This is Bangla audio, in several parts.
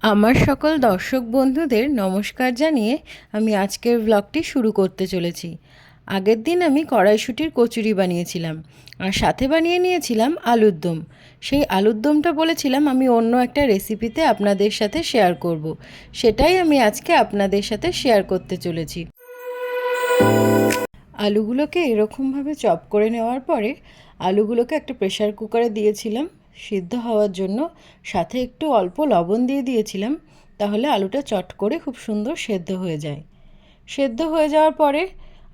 আমার সকল দর্শক বন্ধুদের নমস্কার জানিয়ে আমি আজকের ব্লগটি শুরু করতে চলেছি। আগের দিন আমি কড়াইশুঁটির কচুরি বানিয়েছিলাম আর সাথে বানিয়ে নিয়েছিলাম আলুর দম। সেই আলুর দমটা বলেছিলাম আমি অন্য একটা রেসিপিতে আপনাদের সাথে শেয়ার করব, সেটাই আমি আজকে আপনাদের সাথে শেয়ার করতে চলেছি। আলুগুলোকে এরকমভাবে চপ করে নেওয়ার পরে আলুগুলোকে একটা প্রেসার কুকারে দিয়েছিলাম সিদ্ধ হওয়ার জন্য, সাথে একটু অল্প লবণ দিয়ে দিয়েছিলাম, তাহলে আলুটা চট করে খুব সুন্দর সেদ্ধ হয়ে যায়। সেদ্ধ হয়ে যাওয়ার পরে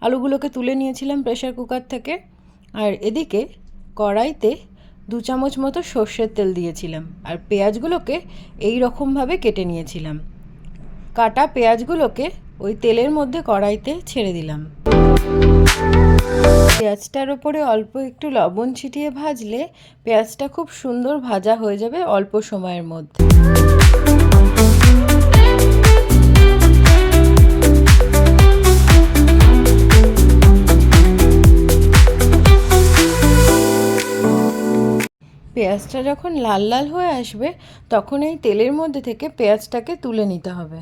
আলুগুলোকে তুলে নিয়েছিলাম প্রেসার কুকার থেকে। আর এদিকে কড়াইতে 2 চামচ মতো সর্ষের তেল দিয়েছিলাম আর পেঁয়াজগুলোকে এই রকমভাবে কেটে নিয়েছিলাম। কাটা পেঁয়াজগুলোকে ওই তেলের মধ্যে কড়াইতে ছেড়ে দিলাম। পেঁয়াজটার ওপরে অল্প একটু লবণ ছিটিয়ে ভাজলে পেঁয়াজটা খুব সুন্দর ভাজা হয়ে যাবে অল্প সময়ের মধ্যে। পেঁয়াজটা যখন লাল লাল হয়ে আসবে তখন এই তেলের মধ্যে থেকে পেঁয়াজটাকে তুলে নিতে হবে।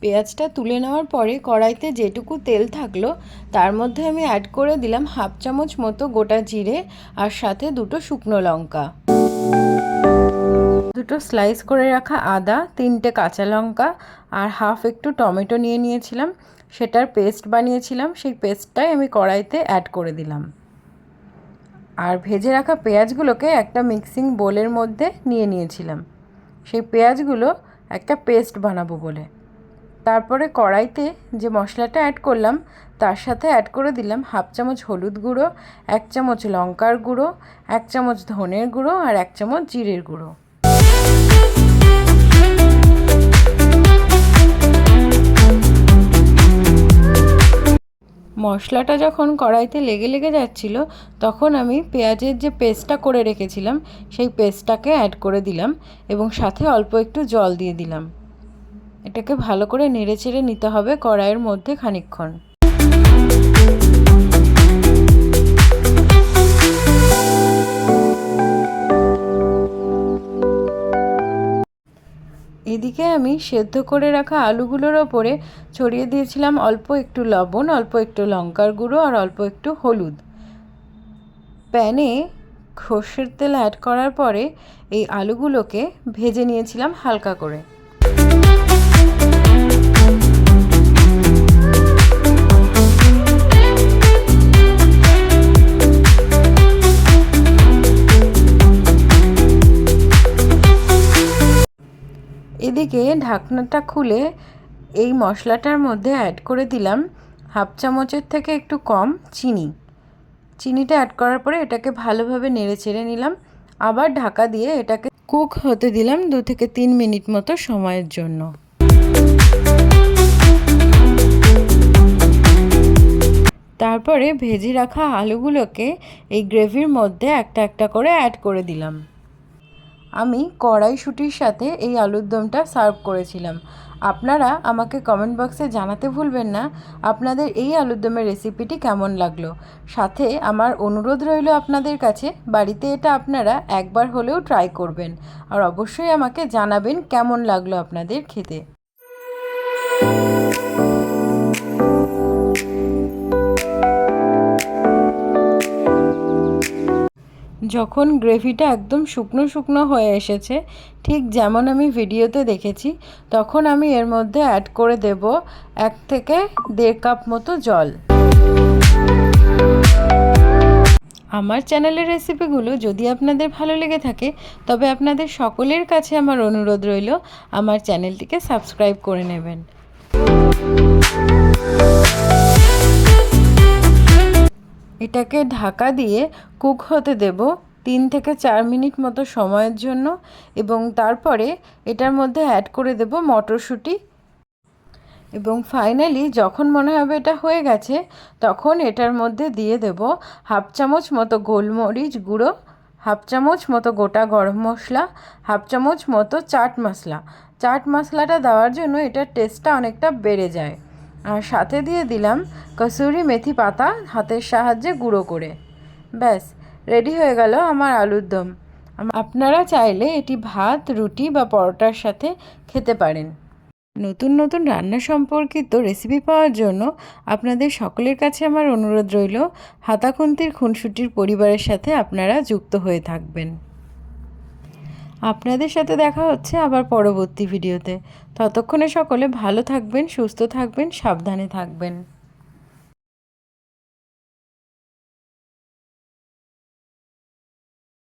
পেঁয়াজটা তুলে নেওয়ার পরে কড়াইতে যেটুকু তেল থাকলো তার মধ্যে আমি অ্যাড করে দিলাম 1/2 চামচ মতো গোটা জিরে আর সাথে 2টো শুকনো লঙ্কা, 2টো স্লাইস করে রাখা আদা, 3টে কাঁচা লঙ্কা আর হাফ একটু টমেটো নিয়ে নিয়েছিলাম, সেটার পেস্ট বানিয়েছিলাম। সেই পেস্টটাই আমি কড়াইতে অ্যাড করে দিলাম আর ভেজে রাখা পেঁয়াজগুলোকে একটা মিক্সিং বোলের মধ্যে নিয়ে নিয়েছিলাম, সেই পেঁয়াজগুলো একটা পেস্ট বানাবো বলে। তারপরে কড়াইতে যে মশলাটা অ্যাড করলাম তার সাথে অ্যাড করে দিলাম 1/2 চামচ হলুদ গুঁড়ো, 1 চামচ লঙ্কার গুঁড়ো, 1 চামচ ধনের গুঁড়ো আর 1 চামচ জিরের গুঁড়ো। মশলাটা যখন কড়াইতে লেগে লেগে যাচ্ছিল তখন আমি পেঁয়াজের যে পেস্টটা করে রেখেছিলাম সেই পেস্টটাকে অ্যাড করে দিলাম এবং সাথে অল্প একটু জল দিয়ে দিলাম। এটাকে ভালো করে নেড়েচেড়ে নিতে হবে কড়াইয়ের মধ্যে খানিকক্ষণ। এদিকে আমি সেদ্ধ করে রাখা আলুগুলোর ওপরে ছড়িয়ে দিয়েছিলাম অল্প একটু লবণ, অল্প একটু লঙ্কার গুঁড়ো আর অল্প একটু হলুদ। প্যানে সর্ষের তেল অ্যাড করার পরে এই আলুগুলোকে ভেজে নিয়েছিলাম হালকা করে। এদিকে ঢাকনাটা খুলে এই মশলাটার মধ্যে অ্যাড করে দিলাম 1/2 চামচের থেকে একটু কম চিনি। চিনিটা অ্যাড করার পরে এটাকে ভালোভাবে নেড়ে চেড়ে নিলাম, আবার ঢাকা দিয়ে এটাকে কুক হতে দিলাম 2 থেকে 3 মিনিট মতো সময়ের জন্য। তারপরে ভেজে রাখা আলুগুলোকে এই গ্রেভির মধ্যে একটা একটা করে অ্যাড করে দিলাম। আমি কড়াইশুঁটির সাথে এই আলুর দমটা সার্ভ করেছিলাম। আপনারা আমাকে কমেন্ট বক্সে জানাতে ভুলবেন না আপনাদের এই আলুর দমের রেসিপিটি কেমন লাগলো। সাথে আমার অনুরোধ রইল আপনাদের কাছে বাড়িতে এটা আপনারা একবার হলেও ট্রাই করবেন আর অবশ্যই আমাকে জানাবেন কেমন লাগলো আপনাদের খেতে। যখন গ্রেভিটা একদম শুকনো শুকনো হয়ে এসেছে ঠিক যেমন আমি ভিডিওতে দেখেছি, তখন আমি এর মধ্যে অ্যাড করে দেব 1 থেকে 1.5 কাপ মতো জল। আমার চ্যানেলের রেসিপিগুলো যদি আপনাদের ভালো লেগে থাকে তবে আপনাদের সকলের কাছে আমার অনুরোধ রইল আমার চ্যানেলটিকে সাবস্ক্রাইব করে নেবেন। এটাকে ঢাকা দিয়ে কুক হতে দেব 3 থেকে 4 মিনিট মতো সময়ের জন্য এবং তারপরে এটার মধ্যে অ্যাড করে দেব মটরশুঁটি এবং ফাইনালি যখন মনে হবে এটা হয়ে গেছে তখন এটার মধ্যে দিয়ে দেব 1/2 চামচ মতো গোলমরিচ গুঁড়ো, 1/2 চামচ মতো গোটা গরম মশলা, 1/2 চামচ মতো চাট মশলা। চাট মশলাটা দেওয়ার জন্য এটার টেস্টটা অনেকটা বেড়ে যায়। আর সাথে দিয়ে দিলাম কসুরি মেথি পাতা হাতের সাহায্যে গুঁড়ো করে। ব্যাস রেডি হয়ে গেল আমার আলুর দম। আপনারা চাইলে এটি ভাত, রুটি বা পরোটার সাথে খেতে পারেন। নতুন নতুন রান্না সম্পর্কিত রেসিপি পাওয়ার জন্য আপনাদের সকলের কাছে আমার অনুরোধ রইল, হাতাখুন্তির খুনসুটির পরিবারের সাথে আপনারা যুক্ত হয়ে থাকবেন। আপনাদের সাথে দেখা হচ্ছে আবার পরবর্তী ভিডিওতে। ততক্ষণে সকলে ভালো থাকবেন, সুস্থ থাকবেন, সাবধানে থাকবেন।